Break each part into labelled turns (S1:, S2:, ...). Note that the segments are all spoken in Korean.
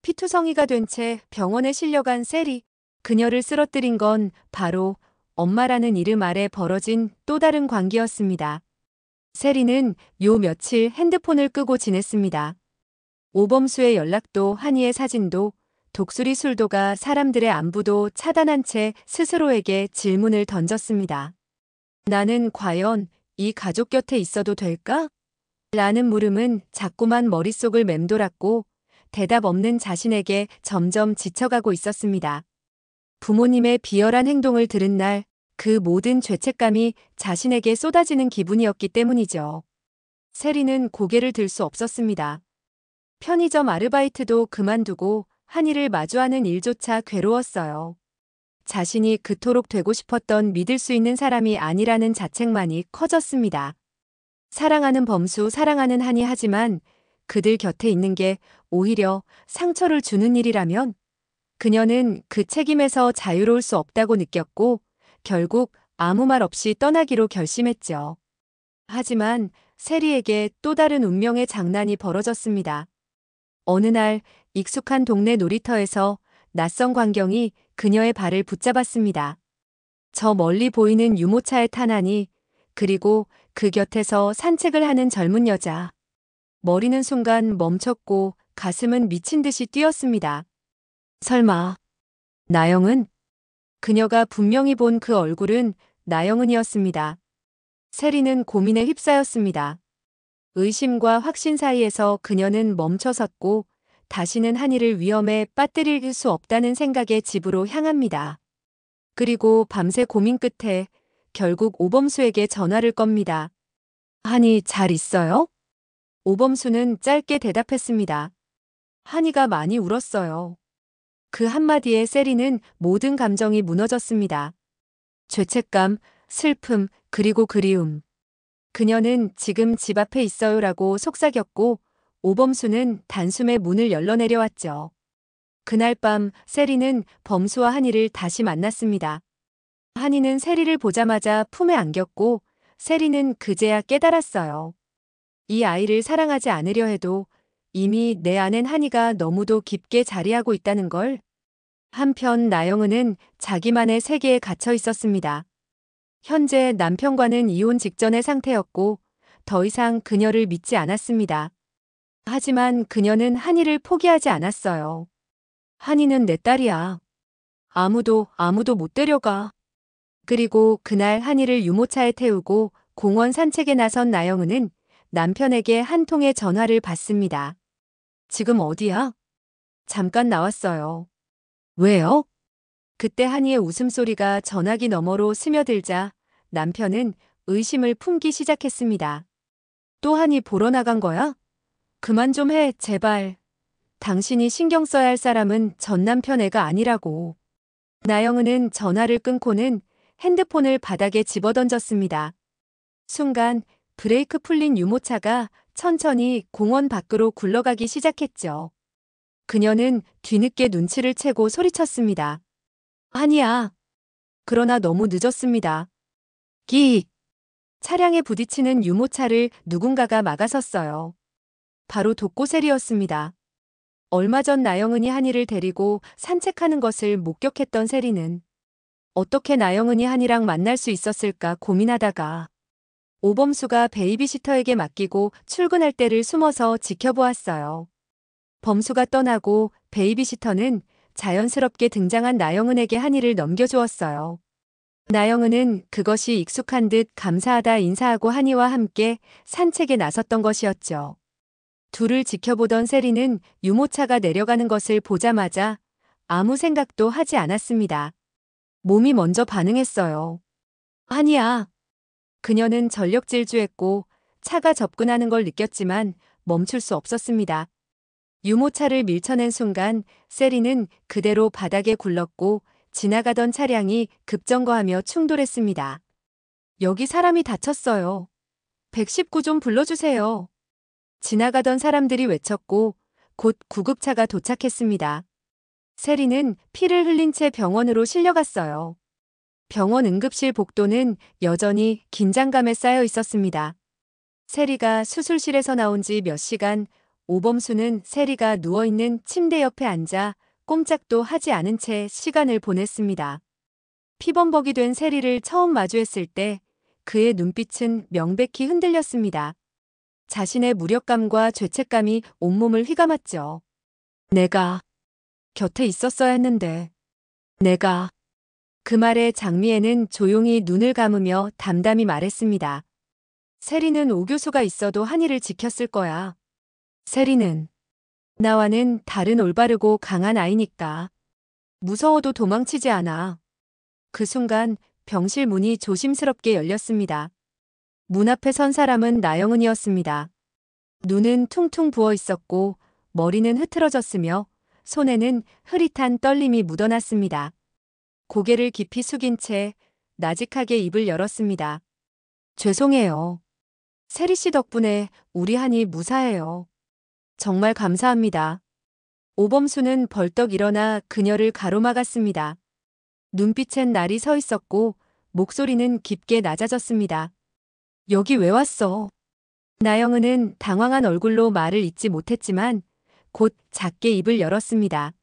S1: 피투성이가 된 채 병원에 실려간 셀이. 그녀를 쓰러뜨린 건 바로 엄마라는 이름 아래 벌어진 또 다른 관계였습니다. 세리는 요 며칠 핸드폰을 끄고 지냈습니다. 오범수의 연락도 한이의 사진도 독수리 술도가 사람들의 안부도 차단한 채 스스로에게 질문을 던졌습니다. 나는 과연 이 가족 곁에 있어도 될까? 라는 물음은 자꾸만 머릿속을 맴돌았고 대답 없는 자신에게 점점 지쳐가고 있었습니다. 부모님의 비열한 행동을 들은 날 그 모든 죄책감이 자신에게 쏟아지는 기분이었기 때문이죠. 세리는 고개를 들 수 없었습니다. 편의점 아르바이트도 그만두고 한이를 마주하는 일조차 괴로웠어요. 자신이 그토록 되고 싶었던 믿을 수 있는 사람이 아니라는 자책만이 커졌습니다. 사랑하는 범수, 사랑하는 한이 하지만 그들 곁에 있는 게 오히려 상처를 주는 일이라면 그녀는 그 책임에서 자유로울 수 없다고 느꼈고 결국 아무 말 없이 떠나기로 결심했죠. 하지만 세리에게 또 다른 운명의 장난이 벌어졌습니다. 어느 날 익숙한 동네 놀이터에서 낯선 광경이 그녀의 발을 붙잡았습니다. 저 멀리 보이는 유모차에 탄 한이, 그리고 그 곁에서 산책을 하는 젊은 여자. 머리는 순간 멈췄고 가슴은 미친 듯이 뛰었습니다. 설마 나영은? 그녀가 분명히 본 그 얼굴은 나영은이었습니다. 세리는 고민에 휩싸였습니다. 의심과 확신 사이에서 그녀는 멈춰섰고 다시는 한이를 위험에 빠뜨릴 수 없다는 생각에 집으로 향합니다. 그리고 밤새 고민 끝에 결국 오범수에게 전화를 겁니다. 한이 잘 있어요? 오범수는 짧게 대답했습니다. 한이가 많이 울었어요. 그 한마디에 세리는 모든 감정이 무너졌습니다. 죄책감, 슬픔, 그리고 그리움. 그녀는 지금 집 앞에 있어요라고 속삭였고 오범수는 단숨에 문을 열러 내려왔죠. 그날 밤 세리는 범수와 한이를 다시 만났습니다. 한이는 세리를 보자마자 품에 안겼고 세리는 그제야 깨달았어요. 이 아이를 사랑하지 않으려 해도 이미 내 안엔 한이가 너무도 깊게 자리하고 있다는 걸. 한편 나영은은 자기만의 세계에 갇혀 있었습니다. 현재 남편과는 이혼 직전의 상태였고 더 이상 그녀를 믿지 않았습니다. 하지만 그녀는 한이를 포기하지 않았어요. 한이는 내 딸이야. 아무도 못 데려가. 그리고 그날 한이를 유모차에 태우고 공원 산책에 나선 나영은은 남편에게 한 통의 전화를 받습니다. 지금 어디야? 잠깐 나왔어요. 왜요? 그때 한이의 웃음소리가 전화기 너머로 스며들자 남편은 의심을 품기 시작했습니다. 또 한이 보러 나간 거야? 그만 좀 해, 제발. 당신이 신경 써야 할 사람은 전 남편 애가 아니라고. 나영은은 전화를 끊고는 핸드폰을 바닥에 집어던졌습니다. 순간 브레이크 풀린 유모차가 천천히 공원 밖으로 굴러가기 시작했죠. 그녀는 뒤늦게 눈치를 채고 소리쳤습니다. 한이야. 그러나 너무 늦었습니다. 기! 차량에 부딪히는 유모차를 누군가가 막아섰어요. 바로 독고세리였습니다. 얼마 전 나영은이 한이를 데리고 산책하는 것을 목격했던 세리는 어떻게 나영은이 한이랑 만날 수 있었을까 고민하다가 오범수가 베이비시터에게 맡기고 출근할 때를 숨어서 지켜보았어요. 범수가 떠나고 베이비시터는 자연스럽게 등장한 나영은에게 한이를 넘겨주었어요. 나영은은 그것이 익숙한 듯 감사하다 인사하고 한이와 함께 산책에 나섰던 것이었죠. 둘을 지켜보던 세리는 유모차가 내려가는 것을 보자마자 아무 생각도 하지 않았습니다. 몸이 먼저 반응했어요. 한이야. 그녀는 전력 질주했고 차가 접근하는 걸 느꼈지만 멈출 수 없었습니다. 유모차를 밀쳐낸 순간 세리는 그대로 바닥에 굴렀고 지나가던 차량이 급정거하며 충돌했습니다. 여기 사람이 다쳤어요. 119 좀 불러주세요. 지나가던 사람들이 외쳤고 곧 구급차가 도착했습니다. 세리는 피를 흘린 채 병원으로 실려갔어요. 병원 응급실 복도는 여전히 긴장감에 쌓여 있었습니다. 세리가 수술실에서 나온 지 몇 시간, 오범수는 세리가 누워있는 침대 옆에 앉아 꼼짝도 하지 않은 채 시간을 보냈습니다. 피범벅이 된 세리를 처음 마주했을 때 그의 눈빛은 명백히 흔들렸습니다. 자신의 무력감과 죄책감이 온몸을 휘감았죠. 내가 곁에 있었어야 했는데. 내가. 그 말에 장미애는 조용히 눈을 감으며 담담히 말했습니다. 세리는 오교수가 있어도 한이를 지켰을 거야. 세리는 나와는 다른 올바르고 강한 아이니까. 무서워도 도망치지 않아. 그 순간 병실 문이 조심스럽게 열렸습니다. 문 앞에 선 사람은 나영은이었습니다. 눈은 퉁퉁 부어 있었고 머리는 흐트러졌으며 손에는 흐릿한 떨림이 묻어났습니다. 고개를 깊이 숙인 채 나직하게 입을 열었습니다. 죄송해요. 세리 씨 덕분에 우리 한이 무사해요. 정말 감사합니다. 오범수는 벌떡 일어나 그녀를 가로막았습니다. 눈빛엔 날이 서 있었고 목소리는 깊게 낮아졌습니다. 여기 왜 왔어? 나영은은 당황한 얼굴로 말을 잇지 못했지만 곧 작게 입을 열었습니다.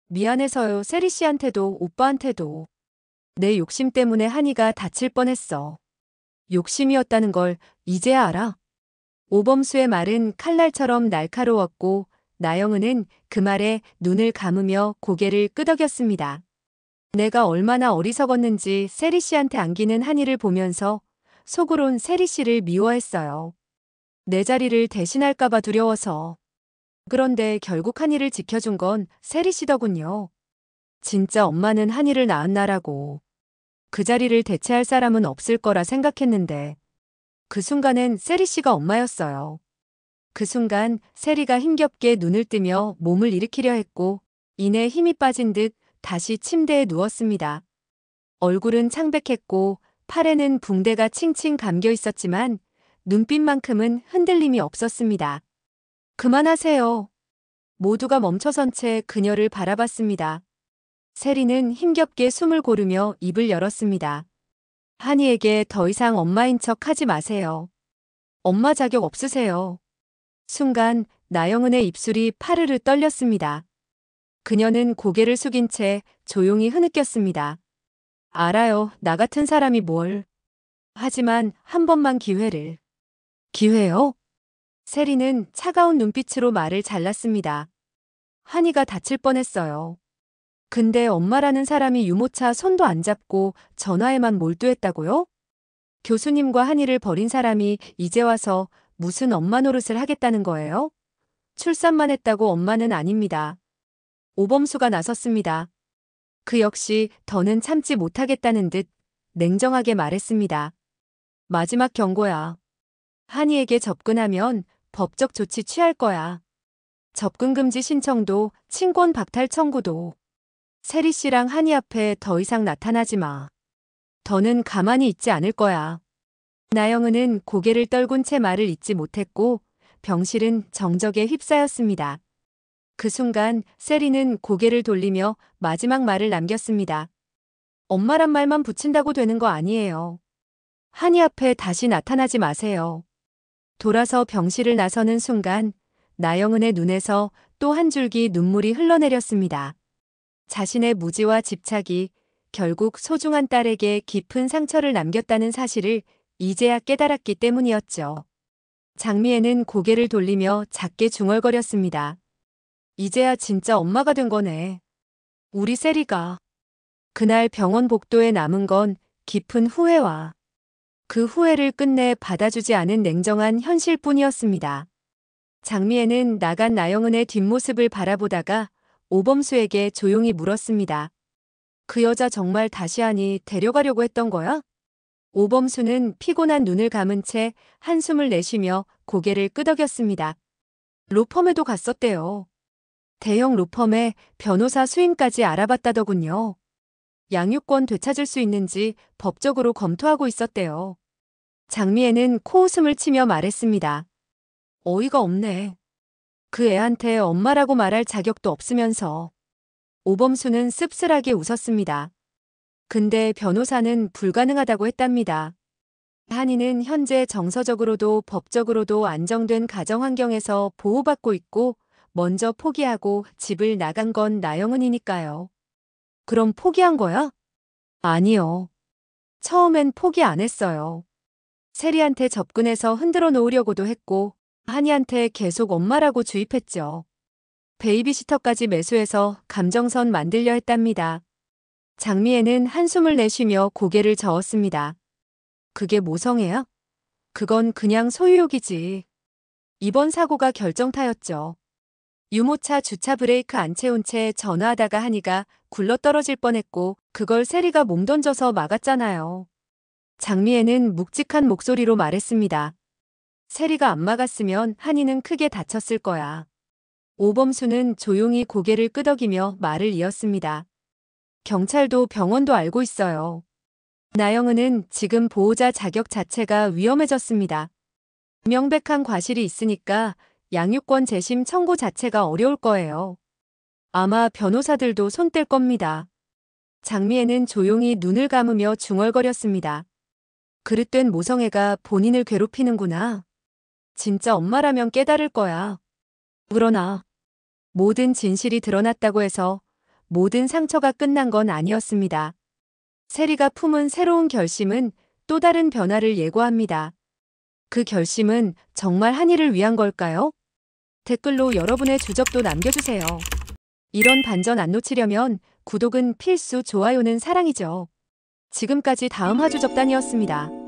S1: 미안해서요. 세리 씨한테도 오빠한테도. 내 욕심 때문에 한이가 다칠 뻔했어. 욕심이었다는 걸 이제야 알아? 오범수의 말은 칼날처럼 날카로웠고 나영은은 그 말에 눈을 감으며 고개를 끄덕였습니다. 내가 얼마나 어리석었는지 세리 씨한테 안기는 한이를 보면서 속으론 세리 씨를 미워했어요. 내 자리를 대신할까봐 두려워서. 그런데 결국 한이를 지켜준 건 세리 씨더군요. 진짜 엄마는 한이를 낳았나라고. 그 자리를 대체할 사람은 없을 거라 생각했는데 그 순간엔 세리 씨가 엄마였어요. 그 순간 세리가 힘겹게 눈을 뜨며 몸을 일으키려 했고 이내 힘이 빠진 듯 다시 침대에 누웠습니다. 얼굴은 창백했고 팔에는 붕대가 칭칭 감겨 있었지만 눈빛만큼은 흔들림이 없었습니다. 그만하세요. 모두가 멈춰선 채 그녀를 바라봤습니다. 세리는 힘겹게 숨을 고르며 입을 열었습니다. 한이에게 더 이상 엄마인 척 하지 마세요. 엄마 자격 없으세요. 순간 나영은의 입술이 파르르 떨렸습니다. 그녀는 고개를 숙인 채 조용히 흐느꼈습니다. 알아요. 나 같은 사람이 뭘. 하지만 한 번만 기회를. 기회요? 세리는 차가운 눈빛으로 말을 잘랐습니다. 한이가 다칠 뻔했어요. 근데 엄마라는 사람이 유모차 손도 안 잡고 전화에만 몰두했다고요? 교수님과 한이를 버린 사람이 이제 와서 무슨 엄마 노릇을 하겠다는 거예요? 출산만 했다고 엄마는 아닙니다. 오범수가 나섰습니다. 그 역시 더는 참지 못하겠다는 듯 냉정하게 말했습니다. 마지막 경고야. 한이에게 접근하면 법적 조치 취할 거야. 접근 금지 신청도 친권 박탈 청구도. 세리 씨랑 한이 앞에 더 이상 나타나지 마. 더는 가만히 있지 않을 거야. 나영은은 고개를 떨군 채 말을 잇지 못했고 병실은 정적에 휩싸였습니다. 그 순간 세리는 고개를 돌리며 마지막 말을 남겼습니다. 엄마란 말만 붙인다고 되는 거 아니에요. 한이 앞에 다시 나타나지 마세요. 돌아서 병실을 나서는 순간 나영은의 눈에서 또 한 줄기 눈물이 흘러내렸습니다. 자신의 무지와 집착이 결국 소중한 딸에게 깊은 상처를 남겼다는 사실을 이제야 깨달았기 때문이었죠. 장미애는 고개를 돌리며 작게 중얼거렸습니다. 이제야 진짜 엄마가 된 거네. 우리 세리가. 그날 병원 복도에 남은 건 깊은 후회와 그 후회를 끝내 받아주지 않은 냉정한 현실뿐이었습니다. 장미애는 나간 나영은의 뒷모습을 바라보다가 오범수에게 조용히 물었습니다. 그 여자 정말 다시 한이 데려가려고 했던 거야? 오범수는 피곤한 눈을 감은 채 한숨을 내쉬며 고개를 끄덕였습니다. 로펌에도 갔었대요. 대형 로펌에 변호사 수임까지 알아봤다더군요. 양육권 되찾을 수 있는지 법적으로 검토하고 있었대요. 장미애는 코웃음을 치며 말했습니다. 어이가 없네. 그 애한테 엄마라고 말할 자격도 없으면서. 오범수는 씁쓸하게 웃었습니다. 근데 변호사는 불가능하다고 했답니다. 한이는 현재 정서적으로도 법적으로도 안정된 가정 환경에서 보호받고 있고 먼저 포기하고 집을 나간 건 나영은이니까요. 그럼 포기한 거야? 아니요. 처음엔 포기 안 했어요. 세리한테 접근해서 흔들어 놓으려고도 했고 한이한테 계속 엄마라고 주입했죠. 베이비시터까지 매수해서 감정선 만들려 했답니다. 장미애는 한숨을 내쉬며 고개를 저었습니다. 그게 모성애야? 그건 그냥 소유욕이지. 이번 사고가 결정타였죠. 유모차 주차 브레이크 안 채운 채 전화하다가 한이가 굴러떨어질 뻔했고 그걸 세리가 몸 던져서 막았잖아요. 장미애는 묵직한 목소리로 말했습니다. 세리가 안 막았으면 한이는 크게 다쳤을 거야. 오범수는 조용히 고개를 끄덕이며 말을 이었습니다. 경찰도 병원도 알고 있어요. 나영은은 지금 보호자 자격 자체가 위험해졌습니다. 명백한 과실이 있으니까 양육권 재심 청구 자체가 어려울 거예요. 아마 변호사들도 손 뗄 겁니다. 장미애는 조용히 눈을 감으며 중얼거렸습니다. 그릇된 모성애가 본인을 괴롭히는구나. 진짜 엄마라면 깨달을 거야. 그러나 모든 진실이 드러났다고 해서 모든 상처가 끝난 건 아니었습니다. 세리가 품은 새로운 결심은 또 다른 변화를 예고합니다. 그 결심은 정말 한이를 위한 걸까요? 댓글로 여러분의 주적도 남겨주세요. 이런 반전 안 놓치려면 구독은 필수, 좋아요는 사랑이죠. 지금까지 다음 화주적단이었습니다.